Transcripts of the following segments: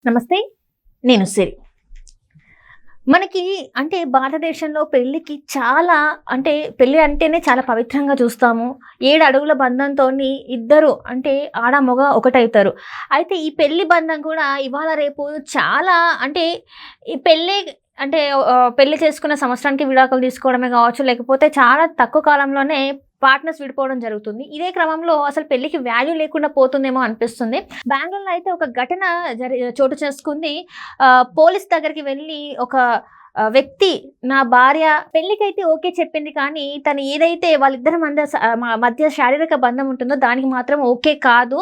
నమస్తే. నేను సిరి. మనకి భారతదేశంలో పెళ్ళికి చాలా పెళ్లి అంటేనే చాలా పవిత్రంగా చూస్తాము. 7 అడుగుల బంధంతోని ఇద్దరు ఆడ, మగ ఒకటైతారు. అయితే ఈ పెళ్లి బంధం కూడా ఇవాళ రేపు చాలా ఈ పెళ్లి చేసుకున్న సంవత్సరానికి విడాకులు తీసుకోవడమే కావచ్చు, లేకపోతే చాలా తక్కువ కాలంలోనే పార్ట్నర్స్ విడిపోవడం జరుగుతుంది. ఇదే క్రమంలో అసలు పెళ్ళికి వాల్యూ లేకుండా పోతుందేమో అనిపిస్తుంది. బెంగుళూరులో అయితే ఒక ఘటన చోటు చేసుకుంది. పోలీస్ దగ్గరికి వెళ్ళి ఒక వ్యక్తి నా భార్య పెళ్ళికైతే ఓకే చెప్పింది, కానీ తను ఏదైతే వాళ్ళిద్దరి మధ్య శారీరక బంధం ఉంటుందో దానికి మాత్రం ఓకే కాదు.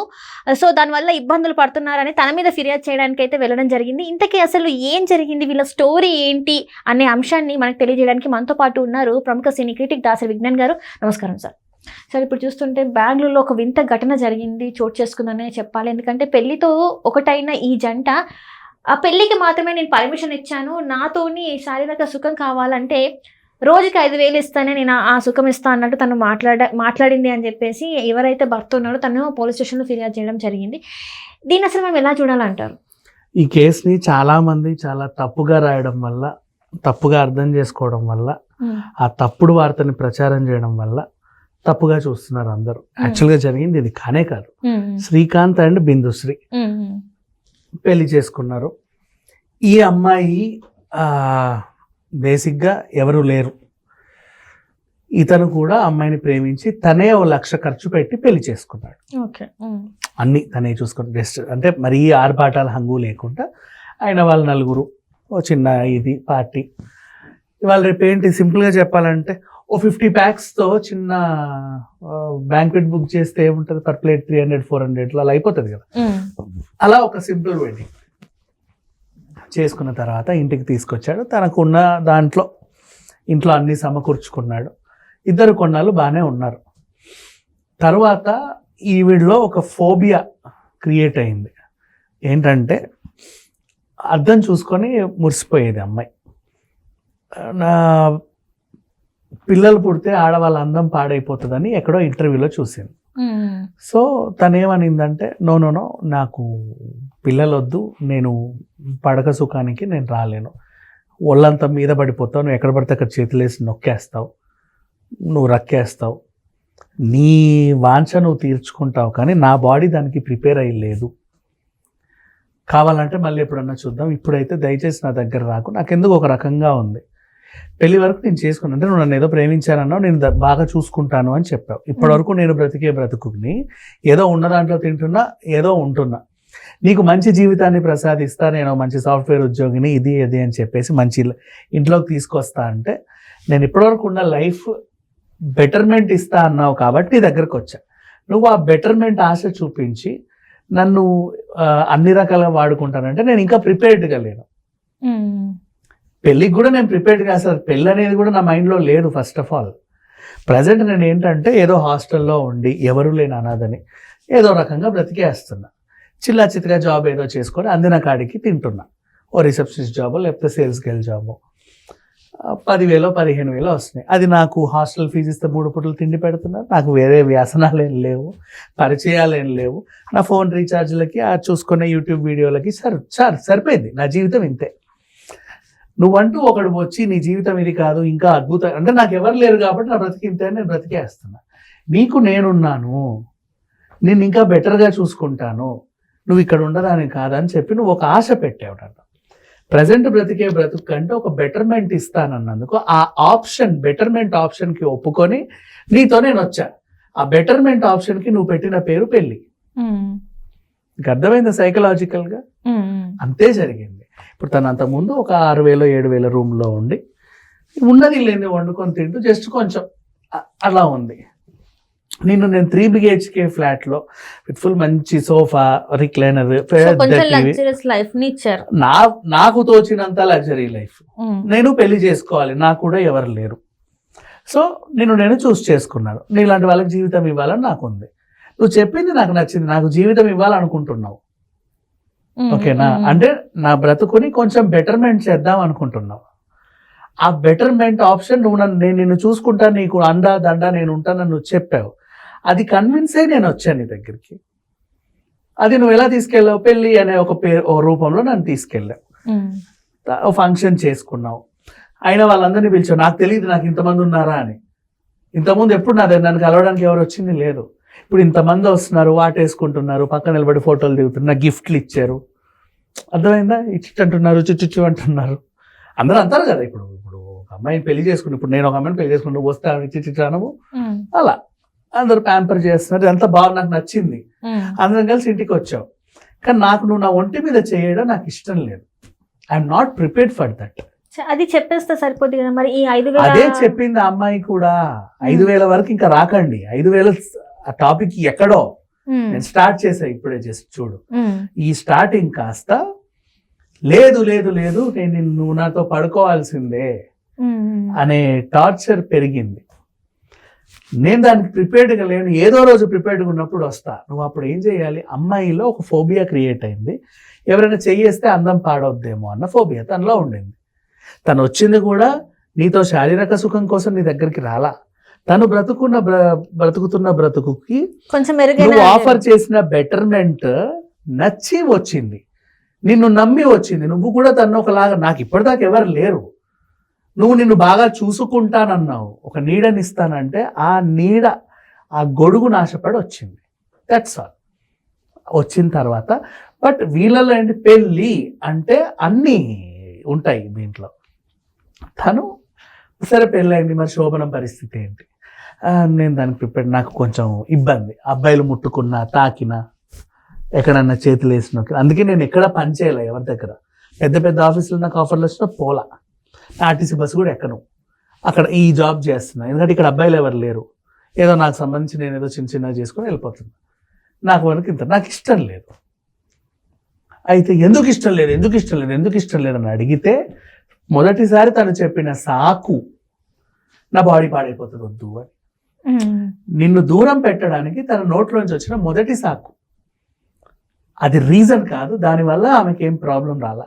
సో దానివల్ల ఇబ్బందులు పడుతున్నారని తన మీద ఫిర్యాదు చేయడానికి అయితే వెళ్ళడం జరిగింది. ఇంతకీ అసలు ఏం జరిగింది, వీళ్ళ స్టోరీ ఏంటి అనే అంశాన్ని మనకు తెలియజేయడానికి మనతో పాటు ఉన్నారు ప్రముఖ సినీ క్రిటిక్ దాసరి విజ్ఞాన్ గారు. నమస్కారం సార్. సార్, ఇప్పుడు చూస్తుంటే బెంగళూరులో ఒక వింత ఘటన జరిగింది, చోటు చేసుకుందనే చెప్పాలి. ఎందుకంటే పెళ్లితో ఒకటైన ఈ జంట ఆ పెళ్ళికి మాత్రమే నేను పర్మిషన్ ఇచ్చాను, నాతోని శారీరక సుఖం కావాలంటే రోజుకి 5,000 ఇస్తానే నేను ఆ సుఖం ఇస్తా అన్నట్టు తను మాట్లాడింది అని చెప్పేసి ఎవరైతే భర్త ఉన్నాడో తను పోలీస్ స్టేషన్లో ఫిర్యాదు చేయడం జరిగింది. దీన్ని అసలు మనం ఎలా చూడాలంటారు? ఈ కేసుని చాలామంది చాలా తప్పుగా రాయడం వల్ల, తప్పుగా అర్థం చేసుకోవడం వల్ల, ఆ తప్పుడు వార్తని ప్రచారం చేయడం వల్ల తప్పుగా చూస్తున్నారు అందరూ. యాక్చువల్గా జరిగింది ఇది కానే కాదు. శ్రీకాంత్ అండ్ బిందుశ్రీ పెళ్లి చేసుకున్నారు. ఈ అమ్మాయి బేసిక్గా ఎవరు లేరు. ఇతను కూడా అమ్మాయిని ప్రేమించి తనే 1,00,000 ఖర్చు పెట్టి పెళ్లి చేసుకున్నాడు. అన్నీ తనే చూసుకుని బెస్ట్ మరీ ఆర్భాటాలు హంగు లేకుండా ఆయన వాళ్ళ నలుగురు ఓ చిన్న ఇది పార్టీ. ఇవాళ రేపు ఏంటి సింపుల్గా చెప్పాలంటే 50 ప్యాక్స్తో చిన్న బ్యాంక్వెట్ బుక్ చేస్తే ఏముంటుంది, పర్ ప్లేట్ 300-400 అలా అయిపోతుంది కదా. అలా ఒక సింపుల్ వెడ్డింగ్ చేసుకున్న తర్వాత ఇంటికి తీసుకొచ్చాడు. తనకున్న దాంట్లో ఇంట్లో అన్ని సమకూర్చుకున్నాడు. ఇద్దరు కొన్నాళ్ళు బాగానే ఉన్నారు. తర్వాత ఈవిడలో ఒక ఫోబియా క్రియేట్ అయింది. ఏంటంటే అద్దం చూసుకొని మురిసిపోయేది అమ్మాయి. నా పిల్లలు పుడితే ఆడవాళ్ళ అందం పాడైపోతుందని ఎక్కడో ఇంటర్వ్యూలో చూసింది. సో తనేమనిందంటే నో నాకు పిల్లలు వద్దు, నేను పడక సుఖానికి నేను రాలేను, ఒళ్ళంతా మీద పడిపోతావు, నువ్వు ఎక్కడ పడితే అక్కడ చేతులేసి నొక్కేస్తావు, నువ్వు రక్కేస్తావు, నీ వాంఛ నువ్వు తీర్చుకుంటావు, కానీ నా బాడీ దానికి ప్రిపేర్ అయ్యలేదు, కావాలంటే మళ్ళీ ఎప్పుడన్నా చూద్దాం, ఇప్పుడైతే దయచేసి నా దగ్గర రాకు, నాకెందుకు ఒక రకంగా ఉంది, పెళ్లి వరకు నేను చేసుకున్నా అంటే నువ్వు నన్ను ఏదో ప్రేమించానన్నావు, నేను బాగా చూసుకుంటాను అని చెప్పావు. ఇప్పటివరకు నేను బ్రతికే బ్రతుకుని ఏదో ఉన్న దాంట్లో తింటున్నా, ఏదో ఉంటున్నా, నీకు మంచి జీవితాన్ని ప్రసాదిస్తా, నేను మంచి సాఫ్ట్వేర్ ఉద్యోగిని, ఇది అని చెప్పేసి మంచి ఇంట్లోకి తీసుకొస్తా అంటే నేను ఇప్పటివరకు ఉన్న లైఫ్ బెటర్మెంట్ ఇస్తా అన్నావు కాబట్టి దగ్గరకు వచ్చా. నువ్వు ఆ బెటర్మెంట్ ఆశ చూపించి నన్ను అన్ని రకాలుగా వాడుకుంటానంటే నేను ఇంకా ప్రిపేర్డ్గా లేను. పెళ్ళికి కూడా నేను ప్రిపేర్డ్గా, అసలు పెళ్ళి అనేది కూడా నా మైండ్లో లేదు. ఫస్ట్ ఆఫ్ ఆల్ ప్రజెంట్ నేను ఏంటంటే ఏదో హాస్టల్లో ఉండి ఎవరు లేని అనాథని ఏదో రకంగా బ్రతికేస్తున్నా. చిల్లా చిత్తుగా జాబ్ ఏదో చేసుకొని అందిన కాడికి తింటున్నా. ఓ రిసెప్షనిస్ట్ జాబో లేకపోతే సేల్స్ గర్ల్ జాబో 10,000-15,000 వస్తున్నాయి. అది నాకు హాస్టల్ ఫీజు ఇస్తే 3 పూటలు తిండి పెడుతున్నారు. నాకు వేరే వ్యసనాలు ఏం లేవు, పరిచయాలు ఏం లేవు. నా ఫోన్ రీఛార్జ్లకి, ఆ చూసుకునే యూట్యూబ్ వీడియోలకి సరిపోయింది. నా జీవితం ఇంతే. నువ్వంటూ ఒకడు వచ్చి నీ జీవితం ఇది కాదు ఇంకా అద్భుతం అంటే నాకు ఎవరు లేరు కాబట్టి నా బ్రతికింతే నేను బ్రతికేస్తున్నా. నీకు నేనున్నాను, నేను ఇంకా బెటర్గా చూసుకుంటాను, నువ్వు ఇక్కడ ఉండడానికి కాదని చెప్పి నువ్వు ఒక ఆశ పెట్టావుట. ప్రజెంట్ బ్రతికే బ్రతుకు కంటే ఒక బెటర్మెంట్ ఇస్తానన్నందుకు ఆ ఆప్షన్, బెటర్మెంట్ ఆప్షన్కి ఒప్పుకొని నీతో నేను వచ్చా. ఆ బెటర్మెంట్ ఆప్షన్కి నువ్వు పెట్టిన పేరు పెళ్ళి. నీకు అర్థమైందా సైకలాజికల్గా? అంతే జరిగింది. ఇప్పుడు తను అంతకుముందు ఒక 6,000-7,000 రూమ్లో ఉండి ఉన్నది లేని వండుకొని తింటూ జస్ట్ కొంచెం అలా ఉంది. నేను 3 BHK ఫ్లాట్లో విత్ ఫుల్ మంచి సోఫా, రిక్లైనర్, నాకు తోచినంత లగ్జరీ లైఫ్. నేను పెళ్లి చేసుకోవాలి, నాకు కూడా ఎవరు లేరు. సో నేను చూస్ చేసుకున్నాను. నీలాంటి వాళ్ళకి జీవితం ఇవ్వాలని నాకు ఉంది. నువ్వు చెప్పింది నాకు నచ్చింది, నాకు జీవితం ఇవ్వాలనుకుంటున్నావు, ఓకేనా? అంటే నా బ్రతుకుని కొంచెం బెటర్మెంట్ చేద్దాం అనుకుంటున్నావు. ఆ బెటర్మెంట్ ఆప్షన్ నేను నిన్ను చూసుకుంటా, నీకు అండా దండా నేను ఉంటానని నువ్వు చెప్పావు. అది కన్విన్స్ అయ్యి నేను వచ్చాను నీ దగ్గరికి. అది నువ్వు ఎలా తీసుకెళ్ళావు? పెళ్ళి అనే ఒక పేరు ఓ రూపంలో నన్ను తీసుకెళ్ళావు. ఫంక్షన్ చేసుకున్నావు, అయినా వాళ్ళందరినీ పిలిచావు. నాకు తెలియదు నాకు ఇంతమంది ఉన్నారా అని. ఇంతకుముందు ఎప్పుడు నన్ను కలవడానికి ఎవరు వచ్చింది లేదు. ఇప్పుడు ఇంతమంది వస్తున్నారు, వాటేసుకుంటున్నారు, పక్కన నిలబడి ఫోటోలు దిగుతున్నారు, గిఫ్ట్లు ఇచ్చారు. అర్థమైందా? ఇచ్చి అంటున్నారు, చుచ్చు అంటున్నారు. అందరూ అంటారు కదా. ఇప్పుడు ఇప్పుడు ఒక అమ్మాయిని పెళ్లి చేసుకుని, ఇప్పుడు నేను ఒక అమ్మాయిని పెళ్లి చేసుకుని నువ్వు వస్తా ఇచ్చి అనవు. అలా అందరూ ప్యాంపర్ చేస్తున్నారు. ఎంత బాగా నాకు నచ్చింది. అందరం కలిసి ఇంటికి వచ్చావు. కానీ నాకు నువ్వు నా ఒంటి మీద చేయడం నాకు ఇష్టం లేదు. I'm not prepared for that. అది చెప్పేస్తే సరిపోద్ది కదా. మరి ఈ 5,000 అదే చెప్పింది ఆ అమ్మాయి కూడా. 5,000 వరకు ఇంకా రాకండి. 5,000 ఆ టాపిక్ ఎక్కడో నేను స్టార్ట్ చేసా ఇప్పుడే. జస్ట్ చూడు, ఈ స్టార్టింగ్ కాస్త లేదు లేదు లేదు నువ్వు నాతో పడుకోవాల్సిందే అనే టార్చర్ పెరిగింది. నేను దానికి ప్రిపేర్డ్గా లేను. ఏదో రోజు ప్రిపేర్డ్గా ఉన్నప్పుడు వస్తా. నువ్వు అప్పుడు ఏం చేయాలి? అమ్మాయిలో ఒక ఫోబియా క్రియేట్ అయింది. ఎవరైనా చెయ్యేస్తే అందం పాడవద్దేమో అన్న ఫోబియా తనలో ఉండింది. తను వచ్చింది కూడా నీతో శారీరక సుఖం కోసం నీ దగ్గరికి రాలా. తను బ్రతుకుతున్న బ్రతుకుకి కొంచెం నువ్వు ఆఫర్ చేసిన బెటర్మెంట్ నచ్చి వచ్చింది, నిన్ను నమ్మి వచ్చింది. నువ్వు కూడా తను ఒకలాగా, నాకు ఇప్పటిదాకా ఎవరు లేరు, నువ్వు నిన్ను బాగా చూసుకుంటానన్నావు, ఒక నీడనిస్తానంటే ఆ నీడ, ఆ గొడుగు నాశపడి వచ్చింది. That's all. వచ్చిన తర్వాత బట్ వీళ్ళలో ఏంటి, పెళ్ళి అంటే అన్నీ ఉంటాయి దీంట్లో. తను సరే పెళ్ళైంది, మరి శోభనం పరిస్థితి ఏంటి? నేను దానికి ప్రిపేర్. నాకు కొంచెం ఇబ్బంది, అబ్బాయిలు ముట్టుకున్నా, తాకినా, ఎక్కడన్నా చేతులు వేసిన. అందుకే నేను ఎక్కడ పని చేయలే ఎవరి దగ్గర. పెద్ద పెద్ద ఆఫీసులో నాకు ఆఫర్లు వచ్చినా పోలా. ఆర్టీసీ బస్సు కూడా ఎక్కను. అక్కడ ఈ జాబ్ చేస్తున్నా, ఎందుకంటే ఇక్కడ అబ్బాయిలు ఎవరు లేరు. ఏదో నాకు సంబంధించి నేను ఏదో చిన్న చిన్నగా చేసుకొని వెళ్ళిపోతున్నా. నాకు వరకు ఇంత నాకు ఇష్టం లేదు. అయితే ఎందుకు ఇష్టం లేదు అని అడిగితే మొదటిసారి తను చెప్పిన సాకు, నా బాడీ పాడైపోతుంది వద్దు అని. నిన్ను దూరం పెట్టడానికి తన నోట్లోంచి వచ్చిన మొదటి సాకు. అది రీజన్ కాదు. దానివల్ల ఆమెకి ఏం ప్రాబ్లం రాలా.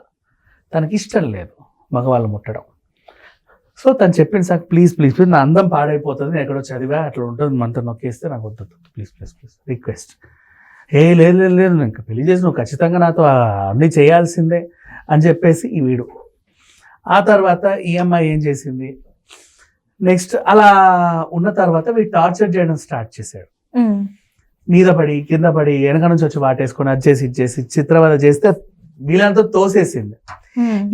తనకి ఇష్టం లేదు మగవాళ్ళు ముట్టడం. సో తను చెప్పిన సాకు, ప్లీజ్ ప్లీజ్ ప్లీజ్, నా అందం పాడైపోతుంది, నేను ఎక్కడో చదివా అట్లా ఉంటుంది, మనతో నొక్కేస్తే నాకు వద్దు, ప్లీజ్ ప్లీజ్ ప్లీజ్ రిక్వెస్ట్. లేదు లేదు లేదు, ఇంకా పెళ్లి చేసి నువ్వు ఖచ్చితంగా నాతో అన్నీ చేయాల్సిందే అని చెప్పేసి ఈ వీడు. ఆ తర్వాత ఈ అమ్మాయి ఏం చేసింది నెక్స్ట్, అలా ఉన్న తర్వాత వీడు టార్చర్ చేయడం స్టార్ట్ చేశాడు. మీద పడి కింద పడి వెనక నుంచి వచ్చి వాటేసుకొని అది చేసి ఇది చేసి చిత్రవద చేస్తే వీళ్ళంతా తోసేసింది.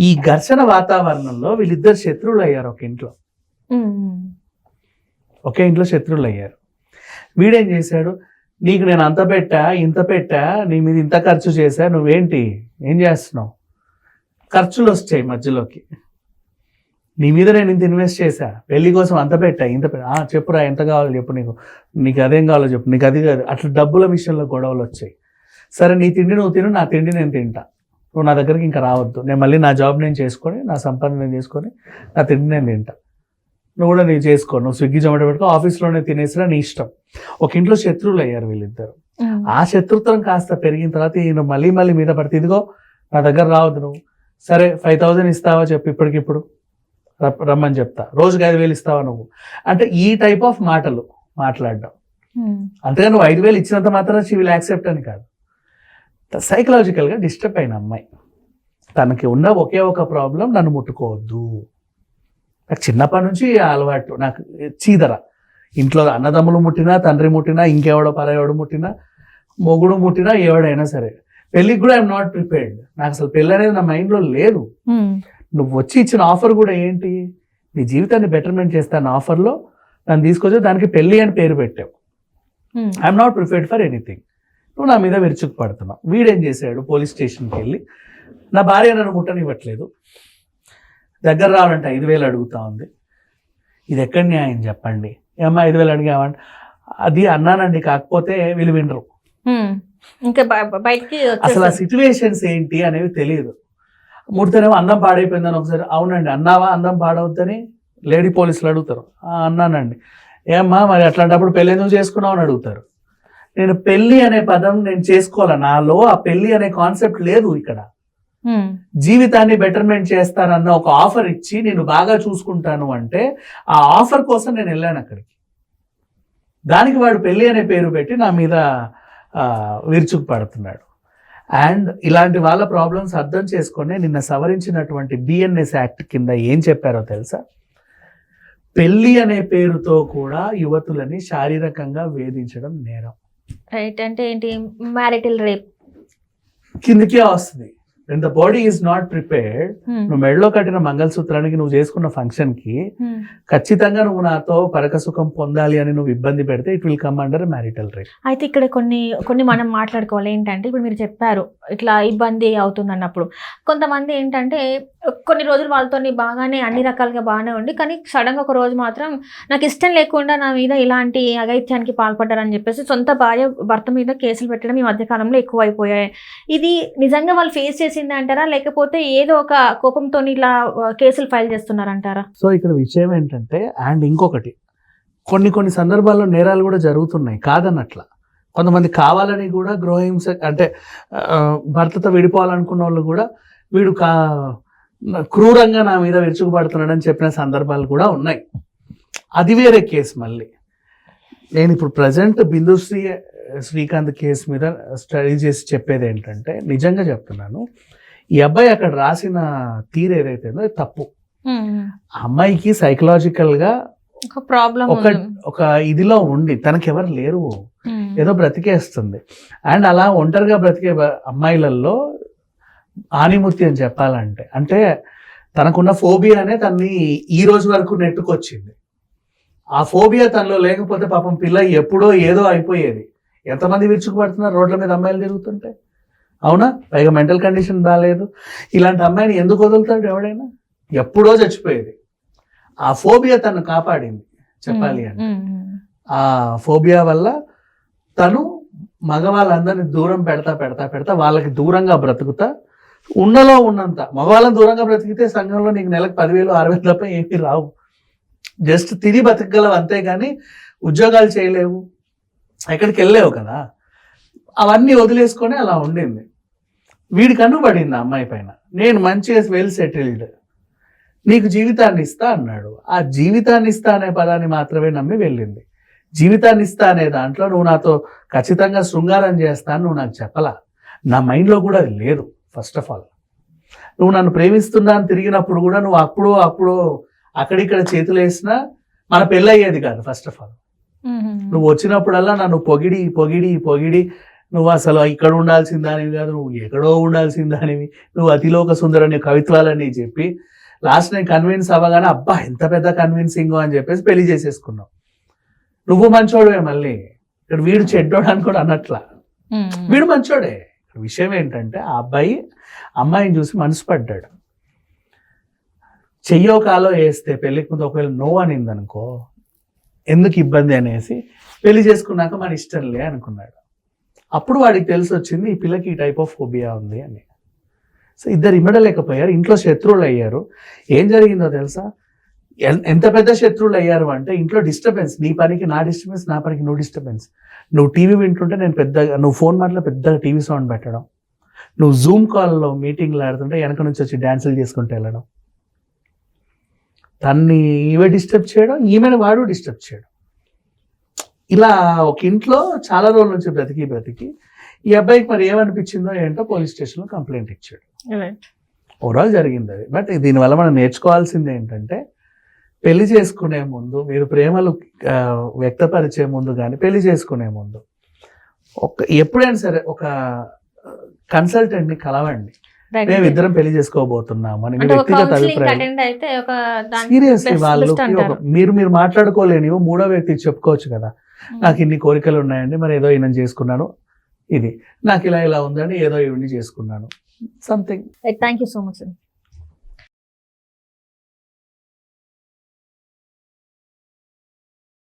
ఈ ఘర్షణ వాతావరణంలో వీళ్ళిద్దరు శత్రువులు అయ్యారు. ఒకే ఇంట్లో శత్రువులు అయ్యారు. వీడేం చేశాడు, నీకు నేను అంత పెట్టా ఇంత పెట్టా, నీ మీద ఇంత ఖర్చు చేశా, నువ్వేంటి ఏం చేస్తున్నావు? ఖర్చులు వచ్చాయి మధ్యలోకి. నీ మీద నేను ఇంత ఇన్వెస్ట్ చేశా, పెళ్లి కోసం అంత పెట్టా ఇంత పెట్టా, చెప్పురా ఎంత కావాలో చెప్పు, నీకు అదేం కావాలో చెప్పు, నీకు అది కాదు. అట్లా డబ్బుల విషయంలో గొడవలు వచ్చాయి. సరే నీ తిండి నువ్వు తిను, నా తిండి నేను తింటా, నువ్వు నా దగ్గరికి ఇంకా రావద్దు, నేను మళ్ళీ నా జాబ్ నేను చేసుకొని, నా సంపాదన నేను చేసుకొని, నా తిండి నేను తింటా, నువ్వు కూడా నేను చేసుకో, నువ్వు స్విగ్గీ జొమాటో పెట్టుకో, ఆఫీస్లోనే తినేసినా నీ ఇష్టం. ఒక ఇంట్లో శత్రువులు అయ్యారు వీళ్ళిద్దరు. ఆ శత్రుత్వం కాస్త పెరిగిన తర్వాత ఈయన మళ్ళీ మీద పడితే, ఇదిగో నా దగ్గర రావద్దు నువ్వు, సరే 5,000 ఇస్తావా చెప్పు, ఇప్పటికిప్పుడు రమ్మని చెప్తా, రోజుకి 5,000 ఇస్తావా నువ్వు అంటే, ఈ టైప్ ఆఫ్ మాటలు మాట్లాడడం. అంతేగా నువ్వు 5,000 ఇచ్చినంత మాత్రం షీ విల్ యాక్సెప్ట్ అని కాదు. సైకలాజికల్గా డిస్టర్బ్ అయిన అమ్మాయి. తనకి ఉన్న ఒకే ఒక ప్రాబ్లం, నన్ను ముట్టుకోవద్దు. నాకు చిన్నప్పటి నుంచి అలవాటు, నాకు చీదర. ఇంట్లో అన్నదమ్ములు ముట్టినా, తండ్రి ముట్టినా, ఇంకెవడో పరాయవాడు ముట్టినా, మొగుడు ముట్టినా, ఎవడైనా సరే, పెళ్ళికి కూడా ఐఎమ్ నాట్ ప్రిపేర్డ్. నాకు అసలు పెళ్ళి అనేది నా మైండ్లో లేదు. నువ్వు వచ్చి ఇచ్చిన ఆఫర్ కూడా ఏంటి, నీ జీవితాన్ని బెటర్మెంట్ చేస్తాను ఆఫర్లో నన్ను తీసుకొచ్చి దానికి పెళ్ళి అని పేరు పెట్టావు. I'm not prepared for anything. నువ్వు నా మీద విరుచుకు పడుతున్నావు. వీడేం చేశాడు, పోలీస్ స్టేషన్కి వెళ్ళి, నా భార్య నన్ను ముట్టనివ్వట్లేదు, దగ్గర రావాలంటే 5,000 అడుగుతా ఉంది, ఇది ఎక్కడ న్యాయం చెప్పండి. ఏమ్మా 5,000 అడిగామంటే, అది అన్నానండి, కాకపోతే వీళ్ళు వినరు. ఇంకా బయటికి అసలు ఆ సిచ్యువేషన్స్ ఏంటి అనేవి తెలియదు. ముడితేనేమో అందం పాడైపోయిందని ఒకసారి, అవునండి అన్నావా అందం పాడవద్దని లేడీ పోలీసులు అడుగుతారు. అన్నానండి. ఏమ్మా మరి అట్లాంటప్పుడు పెళ్ళి ఎందుకు చేసుకున్నావు అని అడుగుతారు. నేను పెళ్ళి అనే పదం నేను చేసుకోవాలా, నాలో ఆ పెళ్ళి అనే కాన్సెప్ట్ లేదు ఇక్కడ. జీవితాన్ని బెటర్మెంట్ చేస్తానన్న ఒక ఆఫర్ ఇచ్చి నేను బాగా చూసుకుంటాను అంటే, ఆ ఆఫర్ కోసం నేను వెళ్ళాను అక్కడికి. దానికి వాడు పెళ్ళి అనే పేరు పెట్టి నా మీద విరుచుకు పడుతున్నాడు. అండ్ ఇలాంటి వాళ్ళ ప్రాబ్లమ్స్ అర్థం చేసుకొని నిన్న సవరించినటువంటి బిఎన్ఎస్ యాక్ట్ కింద ఏం చెప్పారో తెలుసా? పెళ్లి అనే పేరుతో కూడా యువతులని శారీరకంగా వేధించడం నేరం. రైట్, అంటే ఏంటి? మ్యారిటల్ రేప్ కిందకే వస్తుంది. when the body is not prepared, నువ్వు మెడలో కట్టిన మంగళసూత్రానికి, నువ్వు చేసుకున్న ఫంక్షన్ కి ఖచ్చితంగా నువ్వు నాతో పరక సుఖం పొందాలి అని నువ్వు ఇబ్బంది పెడితే it will come under marital rape. అయితే ఇక్కడ కొన్ని మనం మాట్లాడుకోవాలి. ఏంటంటే ఇప్పుడు మీరు చెప్పారు ఇట్లా ఇబ్బంది అవుతుంది అన్నప్పుడు, కొంతమంది ఏంటంటే కొన్ని రోజులు వాళ్ళతో బాగానే అన్ని రకాలుగా బాగానే ఉండి, కానీ సడన్గా ఒక రోజు మాత్రం నాకు ఇష్టం లేకుండా నా మీద ఇలాంటి అఘాయిత్యానికి పాల్పడ్డారని చెప్పేసి సొంత భార్య భర్త మీద కేసులు పెట్టడం ఈ మధ్యకాలంలో ఎక్కువైపోయాయి. ఇది నిజంగా వాళ్ళు ఫేస్ చేసింది అంటారా, లేకపోతే ఏదో ఒక కోపంతో ఇలా కేసులు ఫైల్ చేస్తున్నారంటారా? సో ఇక్కడ విషయం ఏంటంటే, అండ్ ఇంకొకటి, కొన్ని సందర్భాల్లో నేరాలు కూడా జరుగుతున్నాయి కాదన్నట్ల. కొంతమంది కావాలని కూడా గృహహింస, అంటే భర్తతో విడిపోవాలనుకున్న వాళ్ళు కూడా వీడు క్రూరంగా నా మీద విరుచుకుపడుతున్నాడని చెప్పిన సందర్భాలు కూడా ఉన్నాయి. అది వేరే కేసు. మళ్ళీ నేను ఇప్పుడు ప్రజెంట్ బిందుశ్రీ శ్రీకాంత్ కేసు మీద స్టడీ చేసి చెప్పేది ఏంటంటే, నిజంగా చెప్తున్నాను, ఈ అబ్బాయి అక్కడ రాసిన తీరు ఏదైతే ఉందో తప్పు. అమ్మాయికి సైకలాజికల్ గా ప్రాబ్లం ఒక ఇదిలో ఉండి తనకెవరు లేరు, ఏదో బ్రతికేస్తుంది. అండ్ అలా ఒంటరిగా బ్రతికే అమ్మాయిలలో ఆనిముత్తి అని చెప్పాలంటే, అంటే తనకున్న ఫోబియానే తన్ని ఈ రోజు వరకు నెట్టుకొచ్చింది. ఆ ఫోబియా తనలో లేకపోతే పాపం పిల్ల ఎప్పుడో ఏదో అయిపోయేది. ఎంతమంది విరుచుకుపడుతున్నారు రోడ్ల మీద అమ్మాయిలు తిరుగుతుంటే, అవునా? పైగా మెంటల్ కండిషన్ బాగాలేదు. ఇలాంటి అమ్మాయిని ఎందుకు వదులుతాడు ఎవడైనా? ఎప్పుడో చచ్చిపోయేది. ఆ ఫోబియా తను కాపాడింది చెప్పాలి అంటే. ఆ ఫోబియా వల్ల తను మగవాళ్ళందరినీ దూరం పెడతా వాళ్ళకి దూరంగా బ్రతుకుతా, ఉన్నలో ఉన్నంత మగవాళ్ళని దూరంగా బ్రతికితే సంఘంలో నీకు నెలకు 10,000 6,000 తప్ప ఏమీ రావు. జస్ట్ తిని బతకగలవు అంతేగాని ఉద్యోగాలు చేయలేవు, ఎక్కడికి వెళ్ళలేవు కదా. అవన్నీ వదిలేసుకొని అలా ఉండింది. వీడికి అనుబడింది అమ్మాయి పైన. నేను మంచిగా వెల్ సెటిల్డ్, నీకు జీవితాన్ని ఇస్తా అన్నాడు. ఆ జీవితాన్ని ఇస్తా అనే పదాన్ని మాత్రమే నమ్మి వెళ్ళింది. జీవితాన్ని ఇస్తా అనే దాంట్లో నువ్వు నాతో ఖచ్చితంగా శృంగారం చేస్తాను నువ్వు నాకు చెప్పలా. నా మైండ్లో కూడా అది లేదు. ఫస్ట్ ఆఫ్ ఆల్ నువ్వు నన్ను ప్రేమిస్తున్నా అని తిరిగినప్పుడు కూడా నువ్వు అప్పుడు అక్కడిక్కడ చేతులు వేసినా మన పెళ్ళి అయ్యేది కాదు. ఫస్ట్ ఆఫ్ ఆల్ నువ్వు వచ్చినప్పుడల్లా నన్ను పొగిడి నువ్వు అసలు ఇక్కడ ఉండాల్సిన దానివి కాదు, నువ్వు ఎక్కడో ఉండాల్సిన దానివి, నువ్వు అతిలోక సుందరని కవిత్వాలని చెప్పి లాస్ట్ నేను కన్విన్స్ అవ్వగానే అబ్బా ఎంత పెద్ద కన్విన్సింగో అని చెప్పేసి పెళ్లి చేసేసుకున్నావు. నువ్వు మంచోడువే. మళ్ళీ ఇక్కడ వీడు చెడ్డోడు అని కూడా అన్నట్లా, వీడు మంచోడే. విషయం ఏంటంటే ఆ అబ్బాయి అమ్మాయిని చూసి మనసు పడ్డాడు. చెయ్యో కాలో వేస్తే పెళ్లికి ముందు ఒకవేళ నో అనింది అనుకో, ఎందుకు ఇబ్బంది అనేసి పెళ్లి చేసుకున్నాక మన ఇష్టంలే అనుకున్నాడు. అప్పుడు వాడికి తెలిసి వచ్చింది ఈ పిల్లకి ఈ టైప్ ఆఫ్ ఫోబియా ఉంది అని. సో ఇద్దరు ఇమ్మడలేకపోయారు, ఇంట్లో శత్రువులు అయ్యారు. ఏం జరిగిందో తెలుసా? ఎంత పెద్ద శత్రువులు అయ్యారు అంటే ఇంట్లో డిస్టర్బెన్స్, నీ పనికి నా డిస్టర్బెన్స్, నా పనికి నువ్వు డిస్టర్బెన్స్. నువ్వు టీవీ వింటుంటే నేను పెద్దగా, నువ్వు ఫోన్ మాటలో పెద్దగా టీవీ సౌండ్ పెట్టడం, నువ్వు జూమ్ కాల్లో మీటింగ్లు ఆడుతుంటే వెనక నుంచి వచ్చి డ్యాన్సులు చేసుకుంటూ వెళ్ళడం, తన్ని ఈమె డిస్టర్బ్ చేయడం, ఈమెను వాడు డిస్టర్బ్ చేయడం. ఇలా ఒక ఇంట్లో చాలా రోజుల నుంచి బ్రతికి ఈ అబ్బాయికి మరి ఏమనిపించిందో ఏంటో పోలీస్ స్టేషన్లో కంప్లైంట్ ఇచ్చాడు. ఓవరాల్ జరిగింది అది. బట్ దీనివల్ల మనం నేర్చుకోవాల్సింది ఏంటంటే, పెళ్లి చేసుకునే ముందు, మీరు ప్రేమలు వ్యక్తపరిచే ముందు కానీ పెళ్లి చేసుకునే ముందు ఎప్పుడైనా సరే ఒక కన్సల్టెంట్ ని కలవండి. మేము ఇద్దరం పెళ్లి చేసుకోబోతున్నాము అని మీ వ్యక్తిగత అభిప్రాయం. సీరియస్లీ వాళ్ళకి మీరు మాట్లాడుకోలేనివి మూడో వ్యక్తికి చెప్పుకోవచ్చు కదా. నాకు ఇన్ని కోరికలు ఉన్నాయండి, మరి ఏదో ఈయన చేసుకున్నాను, ఇది నాకు ఇలా ఉందని ఏదో ఇవన్నీ చేసుకున్నాను, something. Thank you so much.